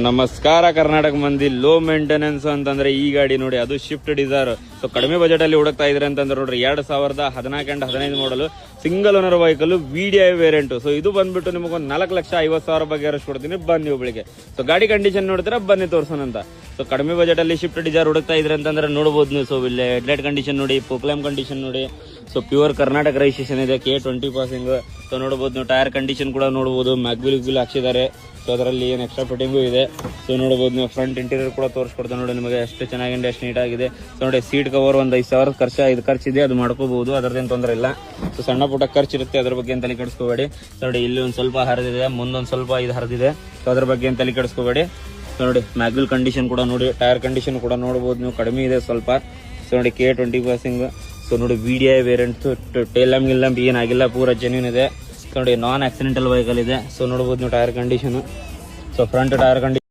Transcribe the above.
ನಮಸ್ಕಾರ ಕರ್ನಾಟಕ ಮಂದಿ. Low maintenance ಅಂತಂದ್ರೆ ಈ ಗಾಡಿ ನೋಡಿ, ಅದು ಶಿಫ್ಟ್ ಡಿಸೈರ್. ಸೊ ಕಡಿಮೆ ಬಜೆಟ್ ಅಲ್ಲಿ ಹುಡುಕ್ತಾ ಇದ್ರೆ ಅಂತಂದ್ರೆ ನೋಡ್ರಿ 2014 ಅಂಡ್ 15 ಮಾಡಲು single owner vehicle VDI variant. So ಇದು ಬಂದ್ಬಿಟ್ಟು ನಿಮಗೊಂದು 4,50,000 ಬಗ್ಗೆ ಅರೆಸ್ಟ್ ಕೊಡ್ತೀನಿ, ಬನ್ನಿ ಒಬ್ಬಳಿಗೆ. ಸೊ ಗಾಡಿ ಕಂಡೀಷನ್ ನೋಡಿದ್ರೆ ಬನ್ನಿ ತೋರ್ಸೋಣ ಅಂತ. ಸೊ ಕಡಿಮೆ ಬಜೆಟ್ ಅಲ್ಲಿ ಶಿಫ್ಟ್ ಡಿಸೈರ್ ಹುಡುಕ್ತಾ ಇದ್ರೆ ಅಂತಂದ್ರೆ ನೋಡಬಹುದು ನೀವು. ಸೊ ಇಲ್ಲಿ ಹೆಡ್ಲೈಟ್ ಕಂಡೀಷನ್ ನೋಡಿ, ಪೋಕ್ಲೈಮ್ ಕಂಡೀಷನ್ ನೋಡಿ. ಸೊ ಪ್ಯೂರ್ ಕರ್ನಾಟಕ ರಿಜಿಸ್ಟ್ರೇಷನ್ ಇದೆ, K20 ಪಾಸಿಂಗ್. ಸೊ ನೋಡಬಹುದು ನೀವು, ಟೈರ್ ಕಂಡೀಷನ್ ಕೂಡ ನೋಡಬಹುದು, ಮ್ಯಾಗ್ವಿಲ್ ಹಾಕ್ಸಿದ್ದಾರೆ. ಸೊ ಅದರಲ್ಲಿ ಏನು ಎಕ್ಸ್ಟ್ರಾ ಫಿಟ್ಟಿಂಗು ಇದೆ. ಸೊ ನೋಡಬಹುದು ನೀವು, ಫ್ರಂಟ್ ಇಂಟೀರಿಯರ್ ಕೂಡ ತೋರಿಸ್ಕೊಡ್ತಾರೆ ನೋಡಿ ನಿಮಗೆ, ಎಷ್ಟು ಚೆನ್ನಾಗಿದೆ, ಎಷ್ಟು ನೀಟಾಗಿದೆ. ಸೊ ನೋಡಿ, ಸೀಟ್ ಕವರ್ ಒಂದು 5,000 ಖರ್ಚಿದೆ, ಅದು ಮಾಡ್ಕೋಬಹುದು, ಅದರದ್ದೇನು ತೊಂದರೆ ಇಲ್ಲ. ಸೊ ಸಣ್ಣ ಪುಟ್ಟ ಖರ್ಚು ಇರುತ್ತೆ, ಅದ್ರ ಬಗ್ಗೆ ತಲೆ ಕೆಡಿಸ್ಕೋಬೇಡಿ. ಸೊ ನೋಡಿ, ಇಲ್ಲಿ ಒಂದು ಸ್ವಲ್ಪ ಹರಿದಿದೆ, ಮುಂದೊಂದು ಸ್ವಲ್ಪ ಇದು ಹರಿದಿದೆ. ಸೊ ಅದ್ರ ಬಗ್ಗೆ ತಲೆ ಕೆಡಿಸ್ಕೋಬೇಡಿ. ಸೊ ನೋಡಿ, ಮ್ಯಾಗ್ವಿಲ್ ಕಂಡೀಷನ್ ಕೂಡ ನೋಡಿ, ಟೈರ್ ಕಂಡೀಷನ್ ಕೂಡ ನೋಡಬಹುದು ನೀವು, ಕಡಿಮೆ ಇದೆ ಸ್ವಲ್ಪ. ಸೊ ನೋಡಿ, K20 ಪಾಸಿಂಗ್. ಸೊ ನೋಡಿ, VDI ವೇರಿಯಂಟ್, ಟೇಲ್ ಲ್ಯಾಂಪ್ ಏನಾಗಿಲ್ಲ, ಪೂರ ಜೆನ್ಯೂನ್ ಇದೆ. ನೋಡಿ, ನಾನ್ ಆಕ್ಸಿಡೆಂಟಲ್ ವೆಹಿಕಲ್ ಇದೆ. ಸೊ ನೋಡಬಹುದು ನೀವು, tyre condition. So front tyre condition